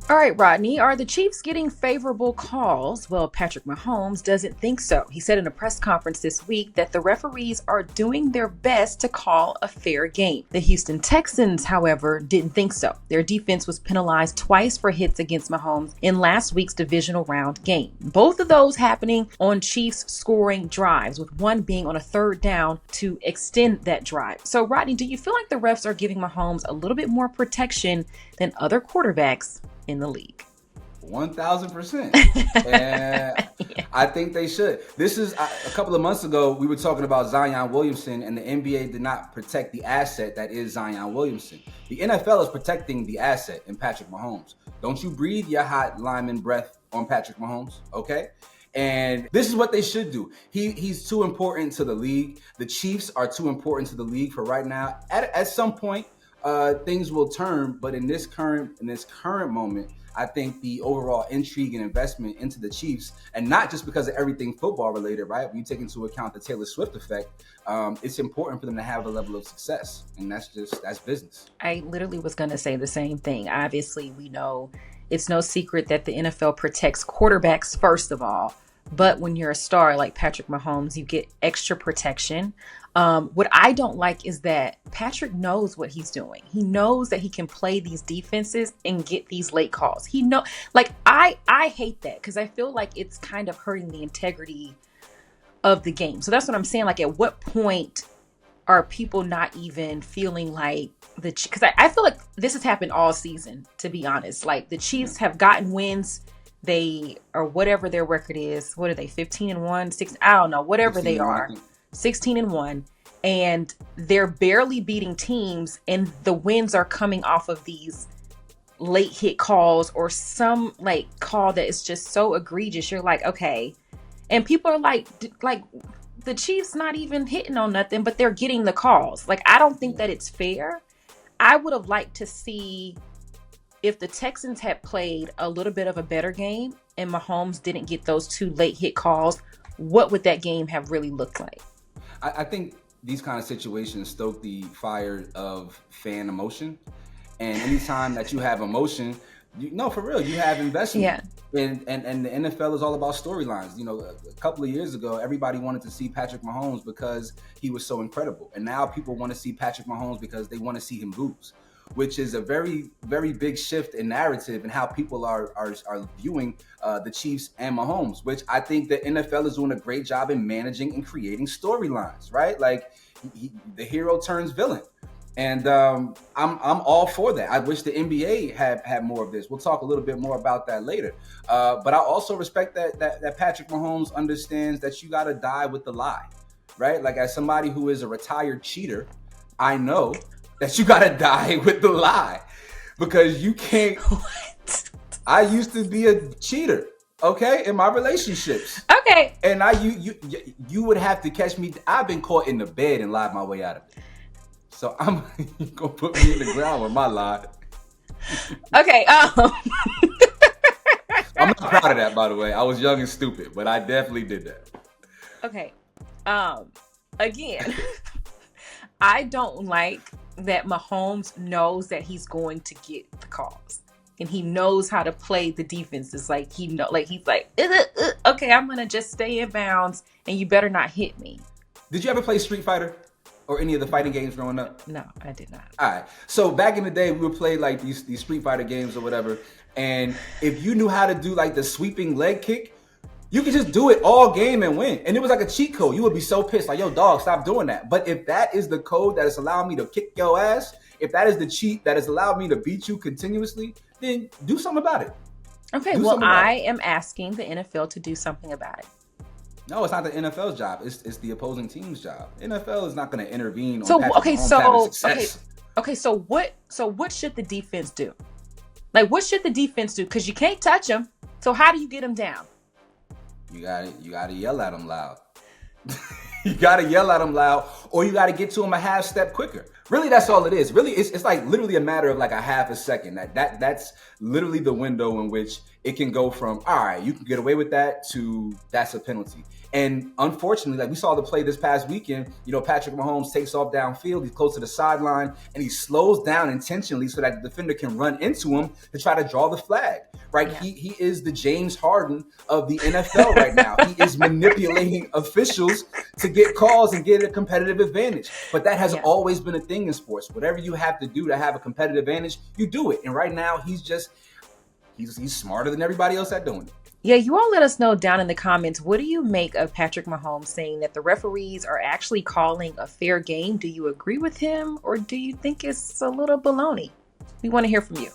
All right, Rodney, are the Chiefs getting favorable calls? Well, Patrick Mahomes doesn't think so. He said in a press conference this week that the referees are doing their best to call a fair game. The Houston Texans, however, didn't think so. Their defense was penalized twice for hits against Mahomes in last week's divisional round game. Both of those happening on Chiefs scoring drives, with one being on a third down to extend that drive. So, Rodney, do you feel like the refs are giving Mahomes a little bit more protection than other quarterbacks in the league? 1000%. And I think they should. This is a couple of months ago, we were talking about Zion Williamson, and the NBA did not protect the asset that is Zion Williamson. The NFL is protecting the asset in Patrick Mahomes. Don't you breathe your hot lineman breath on Patrick Mahomes, okay? And this is what they should do. He's too important to the league. The Chiefs are too important to the league for right now. At some point, things will turn, but in this current moment, I think the overall intrigue and investment into the Chiefs, and not just because of everything football related, right? When you take into account the Taylor Swift effect, it's important for them to have a level of success, and that's business. I literally was going to say the same thing. Obviously, we know it's no secret that the NFL protects quarterbacks first of all. But when you're a star like Patrick Mahomes, you get extra protection. What I don't like is that Patrick knows what he's doing. He knows that he can play these defenses and get these late calls. I hate that because I feel like it's kind of hurting the integrity of the game. So that's what I'm saying. Like, at what point are people not even feeling like because I feel like this has happened all season, to be honest. Like, the Chiefs have gotten wins. They, or whatever their record is, what are they, 15-1, 6? I don't know, whatever they are, 16-1, and they're barely beating teams, and the wins are coming off of these late hit calls or some like call that is just so egregious. You're like, okay, and people are like the Chiefs not even hitting on nothing, but they're getting the calls. Like, I don't think that it's fair. I would have liked to see if the Texans had played a little bit of a better game and Mahomes didn't get those two late hit calls, what would that game have really looked like? I think these kind of situations stoke the fire of fan emotion. And anytime that you have emotion, for real, you have investment. Yeah. And the NFL is all about storylines. A couple of years ago, everybody wanted to see Patrick Mahomes because he was so incredible. And now people want to see Patrick Mahomes because they want to see him lose, which is a very, very big shift in narrative and how people are viewing the Chiefs and Mahomes, which I think the NFL is doing a great job in managing and creating storylines, right? Like, the hero turns villain. And I'm all for that. I wish the NBA had more of this. We'll talk a little bit more about that later. But I also respect that Patrick Mahomes understands that you got to die with the lie, right? Like, as somebody who is a retired cheater, I know that you gotta die with the lie, because you can't. What? I used to be a cheater, okay, in my relationships. Okay. And you would have to catch me. I've been caught in the bed and lied my way out of it. So I'm gonna put me in the ground with my lie. Okay. I'm not proud of that, by the way. I was young and stupid, but I definitely did that. Okay. Again, I don't like that Mahomes knows that he's going to get the calls, and he knows how to play the defenses. Like, he's like, okay, I'm gonna just stay in bounds, and you better not hit me. Did you ever play Street Fighter or any of the fighting games growing up? No, I did not. All right. So back in the day, we would play like these Street Fighter games or whatever, and if you knew how to do like the sweeping leg kick, you could just do it all game and win. And it was like a cheat code. You would be so pissed, like, yo, dog, stop doing that. But if that is the code that has allowed me to kick your ass, if that is the cheat that has allowed me to beat you continuously, then do something about it. Okay, well, I am asking the NFL to do something about it. No, it's not the NFL's job. It's the opposing team's job. NFL is not going to intervene on So Patrick Mahomes having success. Okay, so what should the defense do? Like, what should the defense do? Because you can't touch them. So how do you get them down? You gotta yell at them loud. You gotta yell at them loud, or you gotta get to them a half step quicker. Really, that's all it is. Really, it's like literally a matter of like a half a second. That's literally the window in which it can go from, all right, you can get away with that, to that's a penalty. And unfortunately, like we saw the play this past weekend, Patrick Mahomes takes off downfield, he's close to the sideline, and he slows down intentionally so that the defender can run into him to try to draw the flag, right? Yeah. He is the James Harden of the NFL right now. He is manipulating officials to get calls and get a competitive advantage. But that has always been a thing in sports. Whatever you have to do to have a competitive advantage, you do it. And right now, he's smarter than everybody else at doing it. Yeah, you all let us know down in the comments, what do you make of Patrick Mahomes saying that the referees are actually calling a fair game? Do you agree with him, or do you think it's a little baloney? We want to hear from you.